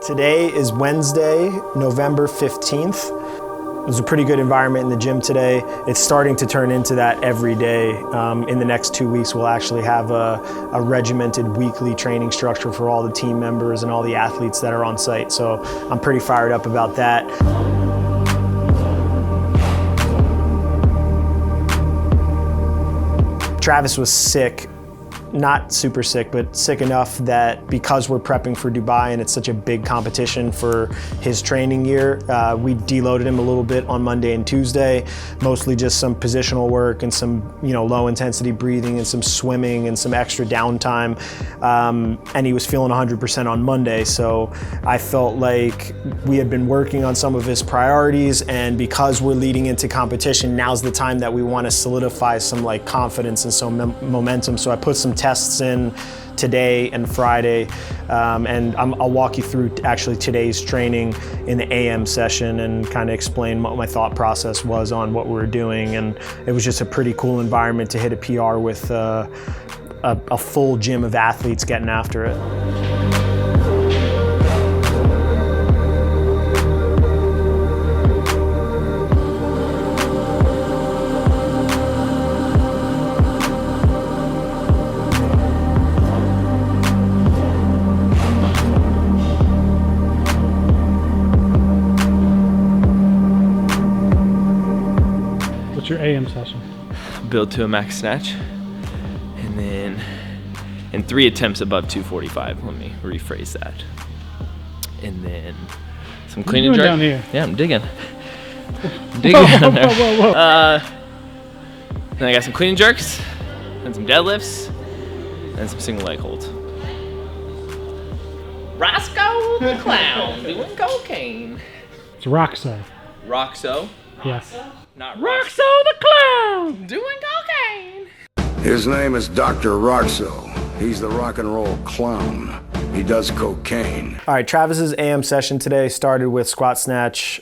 Today is Wednesday, November 15th. It was a pretty good environment in the gym today. It's starting to turn into that every day. In the next 2 weeks, we'll actually have a regimented weekly training structure for all the team members and all the athletes that are on site. So I'm pretty fired up about that. Travis was sick. Not super sick, but sick enough that because we're prepping for Dubai and it's such a big competition for his training year, we deloaded him a little bit on Monday and Tuesday, mostly just some positional work and some low intensity breathing and some swimming and some extra downtime. And he was feeling 100% on Monday, so I felt like we had been working on some of his priorities, and because we're leading into competition, now's the time that we want to solidify some confidence and some momentum. So I put some tests in today and Friday, and I'll walk you through actually today's training in the AM session and kind of explain what my thought process was on what we were doing. And it was just a pretty cool environment to hit a PR with a full gym of athletes getting after it. What's your AM session? Build to a max snatch, and then in 3 attempts above 245. Let me rephrase that. And then some clean and jerk. Down here? Yeah, I'm digging. I'm digging down there. Whoa. Then I got some clean and jerks, and some deadlifts, and some single leg holds. Roscoe the Clown doing cocaine. It's Roxo. Roxo? Yes. Not Roxo the Clown! Doing cocaine. His name is Dr. Roxo. He's the rock and roll clown. He does cocaine. All right, Travis's AM session today started with squat snatch,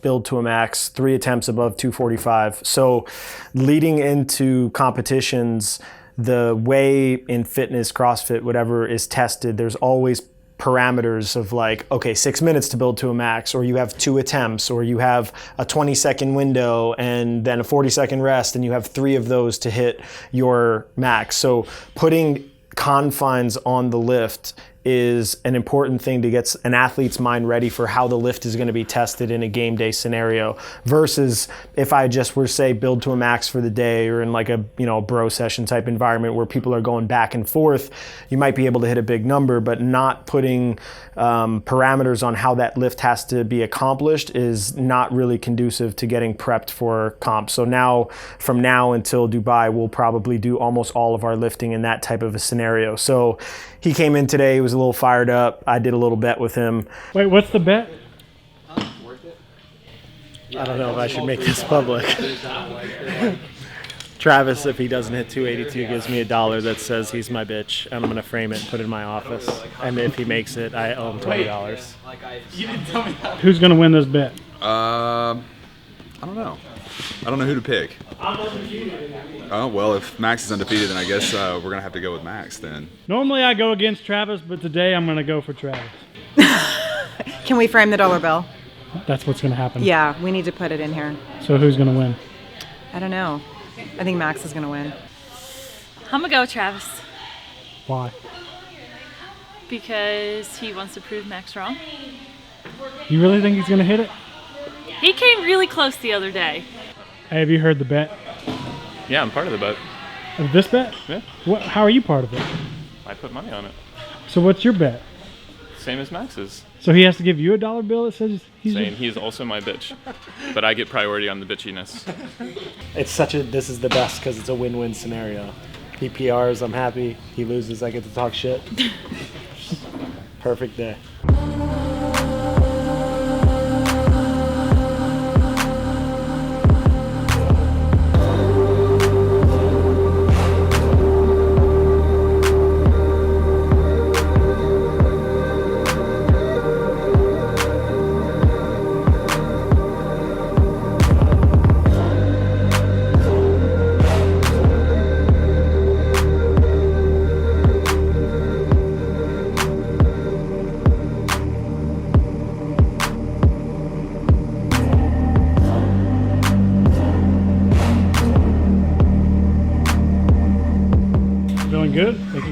build to a max, 3 attempts above 245. So leading into competitions, the way in fitness, CrossFit, whatever is tested, there's always parameters of okay, 6 minutes to build to a max, or you have 2 attempts, or you have a 20-second window and then a 40-second rest, and you have 3 of those to hit your max. So putting confines on the lift is an important thing to get an athlete's mind ready for how the lift is going to be tested in a game day scenario, versus if I just were say build to a max for the day, or in a bro session type environment where people are going back and forth, you might be able to hit a big number, but not putting parameters on how that lift has to be accomplished is not really conducive to getting prepped for comp. So now, from now until Dubai, we'll probably do almost all of our lifting in that type of a scenario. So he came in today, he was a little fired up. I did a little bet with him. Wait, what's the bet? I don't know if I should make this public. Travis, if he doesn't hit 282, gives me $1 that says he's my bitch, and I'm gonna frame it and put it in my office. And if he makes it, I owe him $20. You didn't tell me that. Who's gonna win this bet? I don't know. I don't know who to pick. I'm undefeated. Oh, well, if Max is undefeated, then I guess we're going to have to go with Max then. Normally I go against Travis, but today I'm gonna go for Travis. Can we frame the dollar bill? That's what's gonna happen. Yeah, we need to put it in here. So who's gonna win? I don't know. I think Max is gonna win. I'm gonna go with Travis Why? because he wants to prove Max wrong. You really think he's gonna hit it? He came really close the other day. Hey, have you heard the bet? Yeah, I'm part of the bet. Of this bet? Yeah. How are you part of it? I put money on it. So what's your bet? Same as Max's. So he has to give you a $1 bill that says he's Saying he is also my bitch. But I get priority on the bitchiness. This is the best because it's a win-win scenario. He PRs, I'm happy. He loses, I get to talk shit. Perfect day.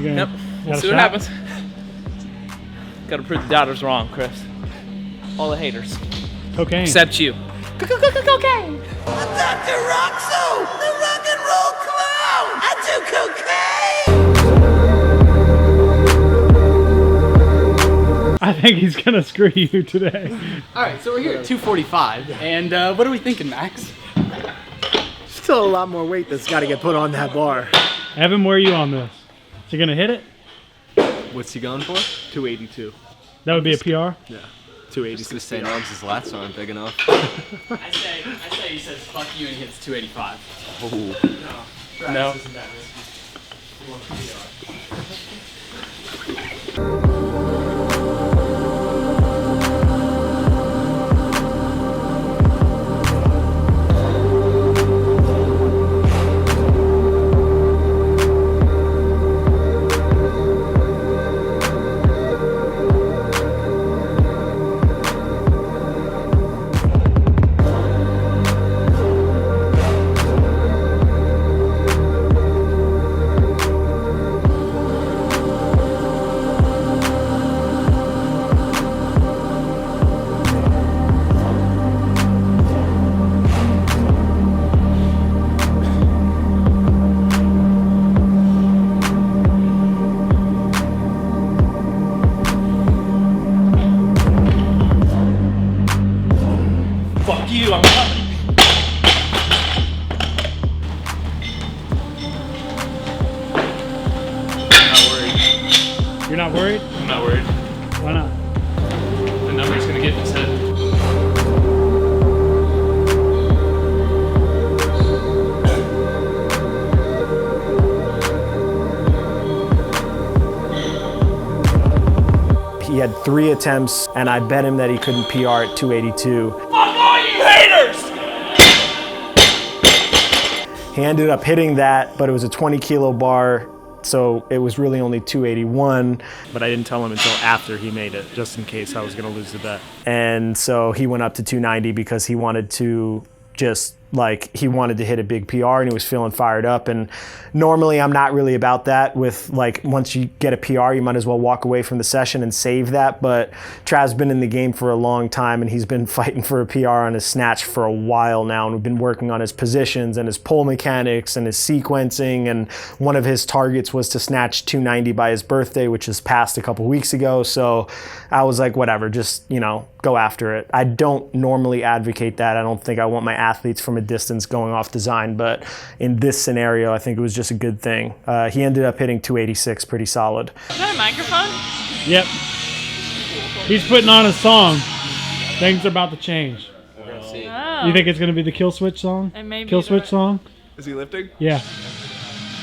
You Yep. gonna- We'll got a see what shot? happens. Gotta prove the doubters wrong, Chris. All the haters. Cocaine. Except you. Cocaine. Dr. Roxo, the rock and roll clown! I do cocaine! I think he's gonna screw you today. All right, so we're here at 245, and what are we thinking, Max? Still a lot more weight that's got to get put on that bar. Evan, where are you on this? Is he gonna hit it? What's he going for? 282. That would be a PR? Yeah. 280. Just saying arms his lats aren't big enough. I say he says fuck you and hits 285. Oh. No. Fuck you, I'm coming. You're not worried? I'm not worried. Why not? The number's gonna get in his head. He had 3 attempts, and I bet him that he couldn't PR at 282. Fuck all you haters! He ended up hitting that, but it was a 20-kilo bar, so it was really only 281. But I didn't tell him until after he made it, just in case I was going to lose the bet. And so he went up to 290 because he wanted to just, like, he wanted to hit a big PR and he was feeling fired up. And normally I'm not really about that with, like, once you get a PR, you might as well walk away from the session and save that. But Trav's been in the game for a long time and he's been fighting for a PR on his snatch for a while now. And we've been working on his positions and his pull mechanics and his sequencing. And one of his targets was to snatch 290 by his birthday, which is passed a couple weeks ago. So I was like, whatever, just, you know, go after it. I don't normally advocate that. I don't think I want my athletes from a distance going off design, but in this scenario, I think it was just a good thing. He ended up hitting 286 pretty solid. Is that a microphone? Yep. He's putting on a song. Things are about to change. Oh. You think it's going to be the Kill Switch song? It may be Kill Switch song? Is he lifting? Yeah.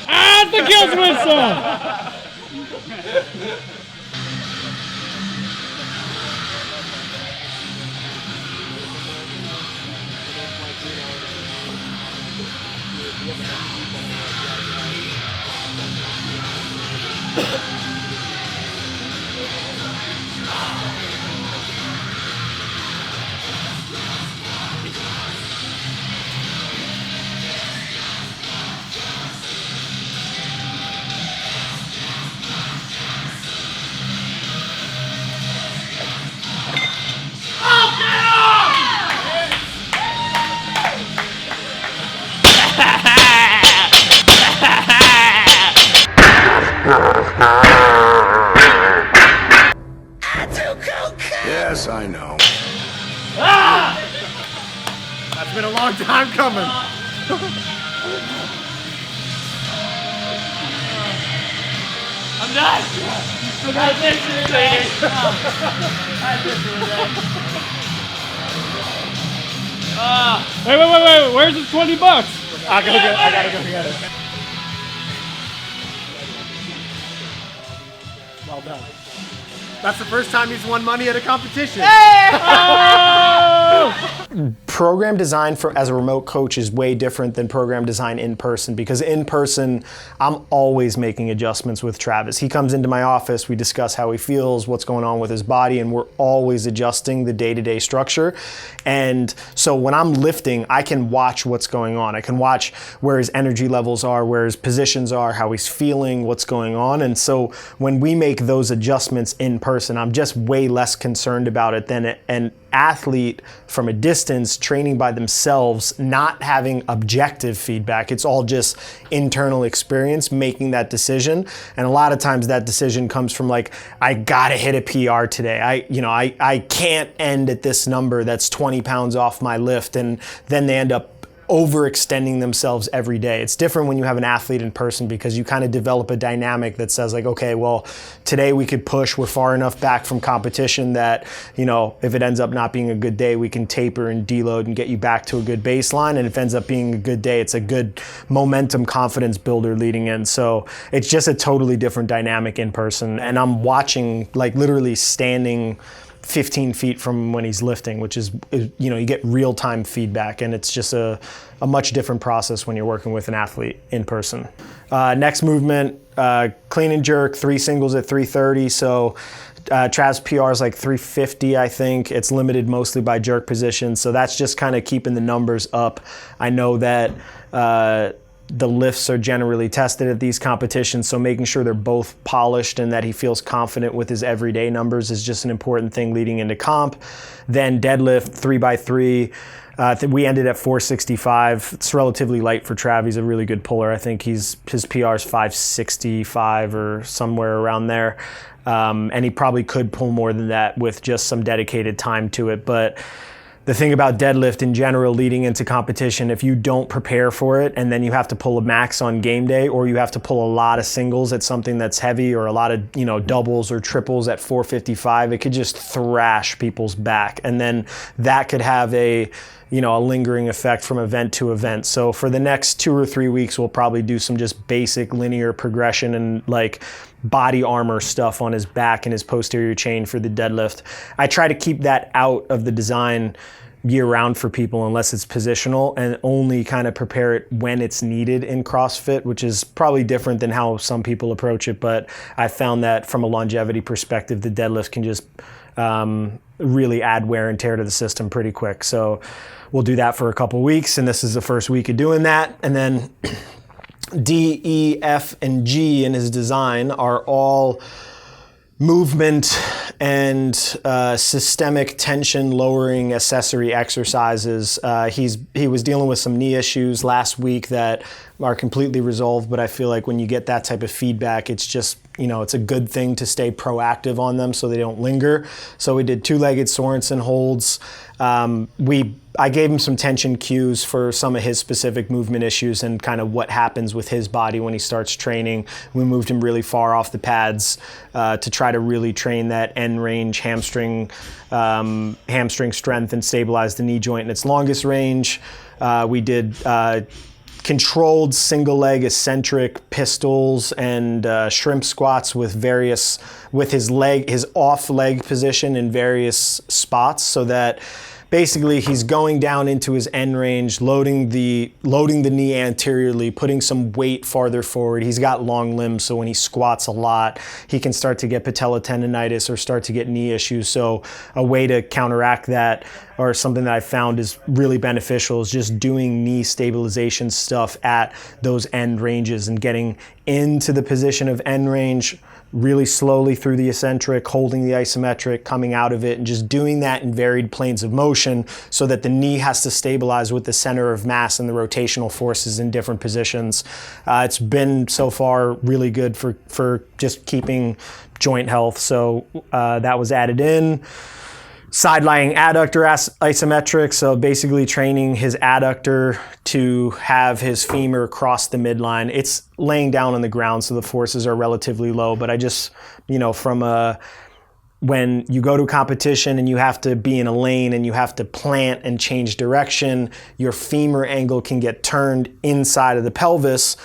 Ah, it's the Kill Switch song! Yes, I know. That's been a long time coming. I'm done! I got this today. Wait. Where's the $20? I gotta go get it. Well done. That's the first time he's won money at a competition. Oh! program design as a remote coach is way different than program design in person, because in person, I'm always making adjustments with Travis. He comes into my office, we discuss how he feels, what's going on with his body, and we're always adjusting the day-to-day structure. And so when I'm lifting, I can watch what's going on. I can watch where his energy levels are, where his positions are, how he's feeling, what's going on. And so when we make those adjustments in person, I'm just way less concerned about it than an athlete from a distance training by themselves, not having objective feedback. It's all just internal experience making that decision. And a lot of times that decision comes from like, I gotta hit a PR today. I can't end at this number that's 20 pounds off my lift. And then they end up overextending themselves every day. It's different when you have an athlete in person, because you kind of develop a dynamic that says like, okay, well, today we could push, we're far enough back from competition that, if it ends up not being a good day, we can taper and deload and get you back to a good baseline. And if it ends up being a good day, it's a good momentum confidence builder leading in. So it's just a totally different dynamic in person. And I'm watching, like literally standing 15 feet from when he's lifting, which is, you get real-time feedback, and it's just a much different process when you're working with an athlete in person. Next movement, clean and jerk, 3 singles at 330. So Trav's PR is like 350, I think. It's limited mostly by jerk position. So that's just kind of keeping the numbers up. I know that the lifts are generally tested at these competitions, so making sure they're both polished and that he feels confident with his everyday numbers is just an important thing leading into comp. Then deadlift, 3x3. We ended at 465. It's relatively light for Trav. He's a really good puller. I think his PR is 565 or somewhere around there. And he probably could pull more than that with just some dedicated time to it. But the thing about deadlift in general leading into competition, if you don't prepare for it and then you have to pull a max on game day, or you have to pull a lot of singles at something that's heavy, or a lot of doubles or triples at 455, it could just thrash people's back. And then that could have a lingering effect from event to event. So for the next 2 or 3 weeks, we'll probably do some just basic linear progression and like body armor stuff on his back and his posterior chain for the deadlift. I try to keep that out of the design year round for people unless it's positional, and only kind of prepare it when it's needed in CrossFit, which is probably different than how some people approach it. But I found that from a longevity perspective, the deadlift can just really add wear and tear to the system pretty quick. So we'll do that for a couple weeks, and this is the first week of doing that. And then D, E, F, and G in his design are all movement and systemic tension lowering accessory exercises. He was dealing with some knee issues last week that are completely resolved, but I feel like when you get that type of feedback, it's just, it's a good thing to stay proactive on them so they don't linger. So we did 2-legged Sorensen holds. I gave him some tension cues for some of his specific movement issues and kind of what happens with his body when he starts training. We moved him really far off the pads to try to really train that end range hamstring strength and stabilize the knee joint in its longest range. We did controlled single leg eccentric pistols and shrimp squats with his off leg position in various spots, so that basically he's going down into his end range, loading the knee anteriorly, putting some weight farther forward. He's got long limbs, so when he squats a lot, he can start to get patella tendonitis or start to get knee issues. So a way to counteract that, or something that I found is really beneficial, is just doing knee stabilization stuff at those end ranges and getting into the position of end range really slowly through the eccentric, holding the isometric, coming out of it, and just doing that in varied planes of motion so that the knee has to stabilize with the center of mass and the rotational forces in different positions. It's been so far really good for just keeping joint health. So that was added in. Side-lying adductor isometric, so basically training his adductor to have his femur cross the midline. It's laying down on the ground, so the forces are relatively low, but I just, when you go to competition and you have to be in a lane and you have to plant and change direction, your femur angle can get turned inside of the pelvis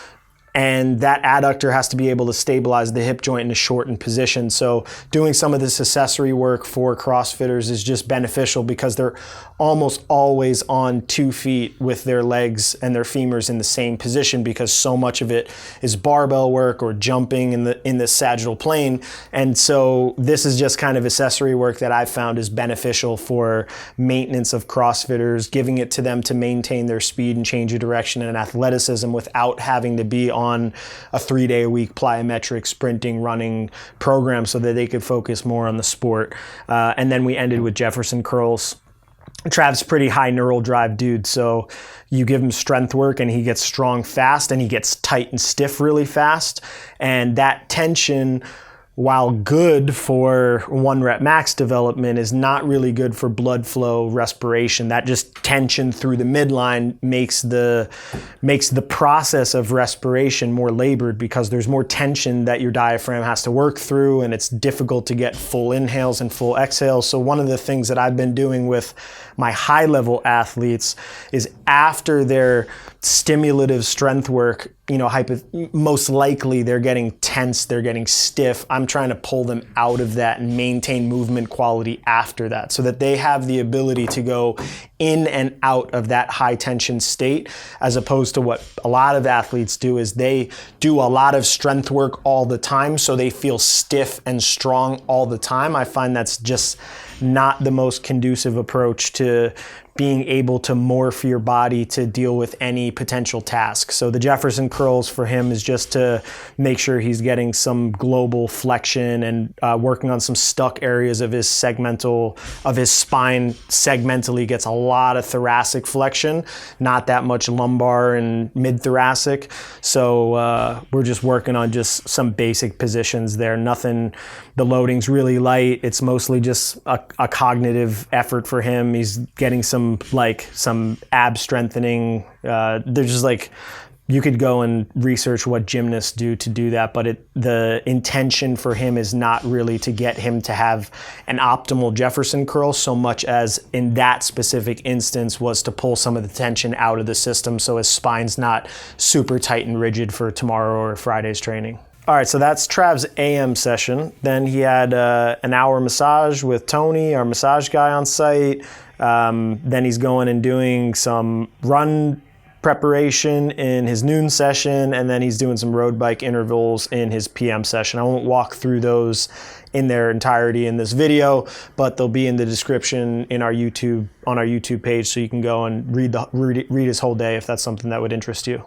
and that adductor has to be able to stabilize the hip joint in a shortened position. So doing some of this accessory work for CrossFitters is just beneficial because they're almost always on 2 feet with their legs and their femurs in the same position, because so much of it is barbell work or jumping in the sagittal plane. And so this is just kind of accessory work that I've found is beneficial for maintenance of CrossFitters, giving it to them to maintain their speed and change of direction and athleticism without having to be on a 3-day-a-week plyometric sprinting, running program, so that they could focus more on the sport. And then we ended with Jefferson curls. Trav's pretty high neural drive dude, so you give him strength work and he gets strong fast and he gets tight and stiff really fast. And that tension, while good for 1 rep max development, is not really good for blood flow respiration. That just tension through the midline makes the process of respiration more labored, because there's more tension that your diaphragm has to work through, and it's difficult to get full inhales and full exhales. So one of the things that I've been doing with my high level athletes is, after their stimulative strength work, most likely they're getting tense, they're getting stiff. I'm trying to pull them out of that and maintain movement quality after that, so that they have the ability to go in and out of that high tension state, as opposed to what a lot of athletes do is they do a lot of strength work all the time, so they feel stiff and strong all the time. I find that's just not the most conducive approach to being able to morph your body to deal with any potential task. So the Jefferson curls for him is just to make sure he's getting some global flexion and working on some stuck areas of his spine. Segmentally gets a lot of thoracic flexion, not that much lumbar and mid-thoracic. So we're just working on just some basic positions there. Nothing, the loading's really light. It's mostly just a cognitive effort for him. He's getting some ab strengthening. There's just you could go and research what gymnasts do to do that, but the intention for him is not really to get him to have an optimal Jefferson curl so much as, in that specific instance, was to pull some of the tension out of the system so his spine's not super tight and rigid for tomorrow or Friday's training. All right, so that's Trav's AM session. Then he had an hour massage with Tony, our massage guy on site. Then he's going and doing some run preparation in his noon session, and then he's doing some road bike intervals in his PM session. I won't walk through those in their entirety in this video, but they'll be in the description on our YouTube page, so you can go and read his whole day if that's something that would interest you.